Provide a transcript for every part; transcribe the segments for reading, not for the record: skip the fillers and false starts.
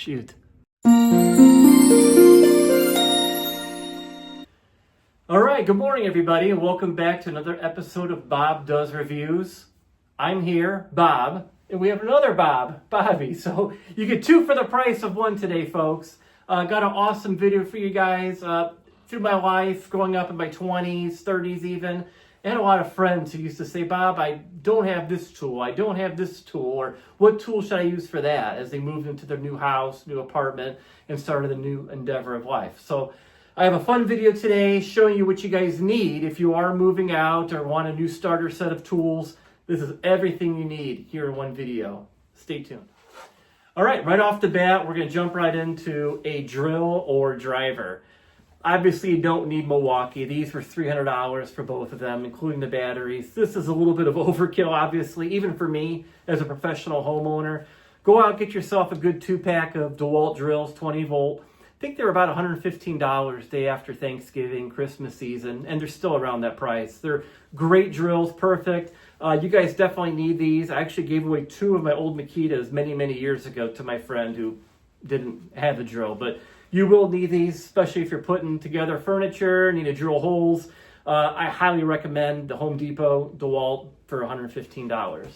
shoot. All right, good morning, everybody, and welcome back to another episode of Bob Does Reviews. I'm here, Bob, and we have another Bobby. So you get two for the price of one today, folks. Got an awesome video for you guys. Through my life, growing up in my 20s, 30s even, I had a lot of friends who used to say, Bob, I don't have this tool, or what tool should I use for that, as they moved into their new house, new apartment, and started a new endeavor of life. So I have a fun video today showing you what you guys need if you are moving out or want a new starter set of tools. This is everything you need here in one video. Stay tuned. All right, right off the bat, we're going to jump right into a drill or driver. Obviously, you don't need Milwaukee. These were $300 for both of them, including the batteries. This is a little bit of overkill, obviously, even for me as a professional homeowner. Go out, get yourself a good 2-pack of DeWalt drills, 20 volt. I think they're about $115 day after Thanksgiving, Christmas season, and they're still around that price. They're great drills, perfect. You guys definitely need these. I actually gave away 2 of my old Makitas many years ago to my friend who didn't have a drill, but you will need these, especially if you're putting together furniture, need to drill holes. I highly recommend the Home Depot DeWalt for $115.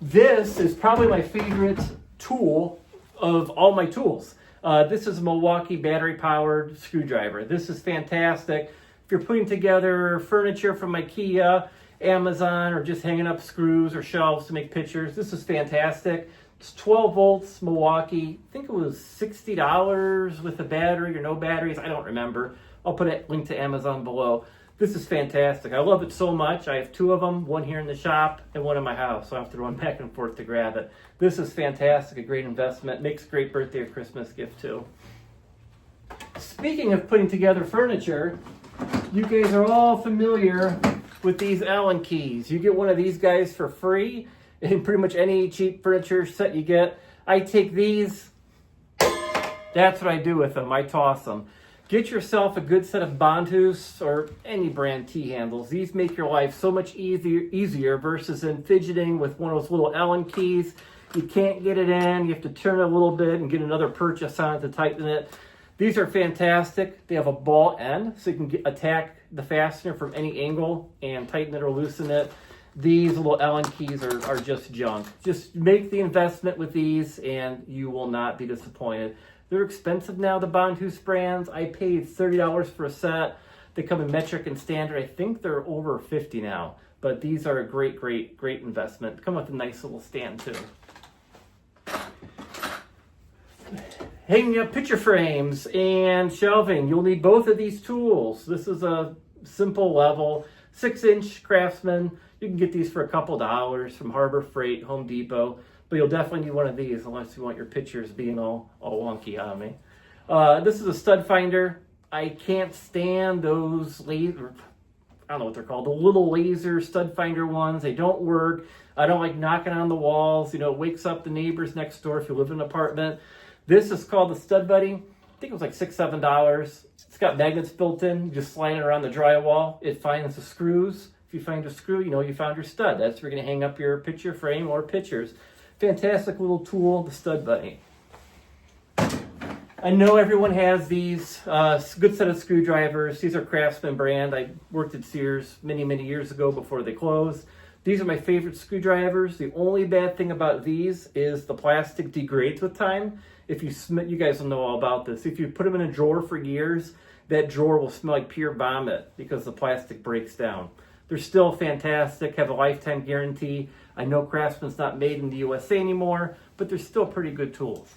This is probably my favorite tool of all my tools. This is a Milwaukee battery-powered screwdriver. This is fantastic. If you're putting together furniture from IKEA, Amazon, or just hanging up screws or shelves to make pictures, this is fantastic. It's 12 volts, Milwaukee. I think it was $60 with a battery or no batteries. I don't remember. I'll put a link to Amazon below. This is fantastic. I love it so much. I have 2 of them, one here in the shop and one in my house, so I have to run back and forth to grab it. This is fantastic, a great investment. Makes a great birthday or Christmas gift too. Speaking of putting together furniture, you guys are all familiar with these Allen keys. You get one of these guys for free in pretty much any cheap furniture set you get. I take these, that's what I do with them. I toss them. Get yourself a good set of Bondhus or any brand T-handles. These make your life so much easier versus in fidgeting with one of those little Allen keys. You can't get it in. You have to turn it a little bit and get another purchase on it to tighten it. These are fantastic. They have a ball end, so you can attack the fastener from any angle and tighten it or loosen it. These little Allen keys are just junk. Just make the investment with these and you will not be disappointed. They're expensive now, the Bondhus brands. I paid $30 for a set. They come in metric and standard. I think they're over $50 now. But these are a great investment. They come with a nice little stand too. Hanging up picture frames and shelving. You'll need both of these tools. This is a simple level, 6-inch Craftsman. You can get these for a couple dollars from Harbor Freight, Home Depot. But you'll definitely need one of these unless you want your pictures being all wonky on me. This is a stud finder. I can't stand those laser, I don't know what they're called, the little laser stud finder ones. They don't work. I don't like knocking on the walls. You know, it wakes up the neighbors next door if you live in an apartment. This is called the Stud Buddy. I think it was like $6, $7. It's got magnets built in. You just slide it around the drywall. It finds the screws. If you find a screw, you know you found your stud. That's where you're going to hang up your picture frame or pictures. Fantastic little tool, the Stud Buddy. I know everyone has these good set of screwdrivers. These are Craftsman brand. I worked at Sears many years ago before they closed. These are my favorite screwdrivers. The only bad thing about these is the plastic degrades with time. If you guys will know all about this. If you put them in a drawer for years, that drawer will smell like pure vomit because the plastic breaks down. They're still fantastic, have a lifetime guarantee. I know Craftsman's not made in the USA anymore, but they're still pretty good tools.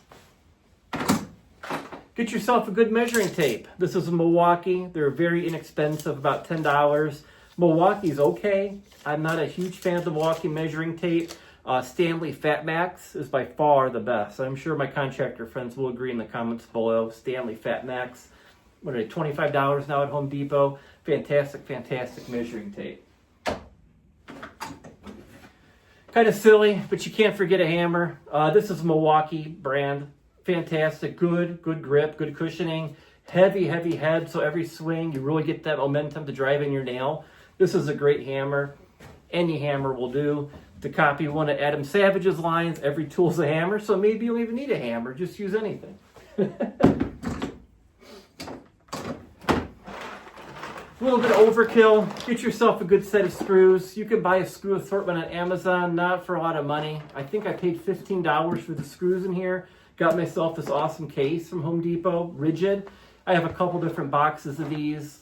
Get yourself a good measuring tape. This is a Milwaukee. They're very inexpensive, about $10. Milwaukee's okay. I'm not a huge fan of the Milwaukee measuring tape. Stanley Fatmax is by far the best. I'm sure my contractor friends will agree in the comments below. Stanley Fatmax. What are they, $25 now at Home Depot? Fantastic measuring tape. Kind of silly, but you can't forget a hammer. This is a Milwaukee brand. Fantastic, good grip, good cushioning. Heavy head, so every swing, you really get that momentum to drive in your nail. This is a great hammer. Any hammer will do. to copy one of Adam Savage's lines, every tool's a hammer, so maybe you don't even need a hammer, just use anything. A little bit of overkill. Get yourself a good set of screws. You can buy a screw assortment on Amazon, not for a lot of money. I think I paid $15 for the screws in here. Got myself this awesome case from Home Depot, Rigid. I have a couple different boxes of these.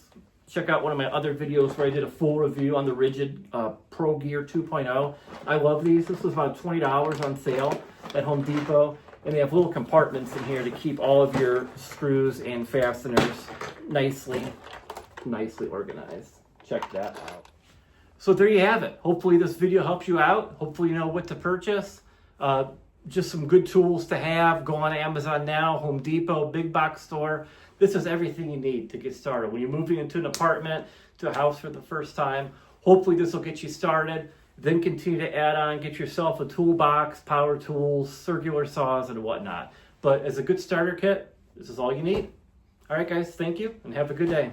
Check out one of my other videos where I did a full review on the Rigid Pro Gear 2.0. I love these. This was about $20 on sale at Home Depot. And they have little compartments in here to keep all of your screws and fasteners nicely organized. Check that out. So there you have it. Hopefully this video helps you out. Hopefully you know what to purchase. Just some good tools to have. Go on Amazon now, Home Depot, big box store. This is everything you need to get started. When you're moving into an apartment, to a house for the first time, hopefully this will get you started. Then continue to add on, get yourself a toolbox, power tools, circular saws, and whatnot. But as a good starter kit, this is all you need. All right, guys, thank you, and have a good day.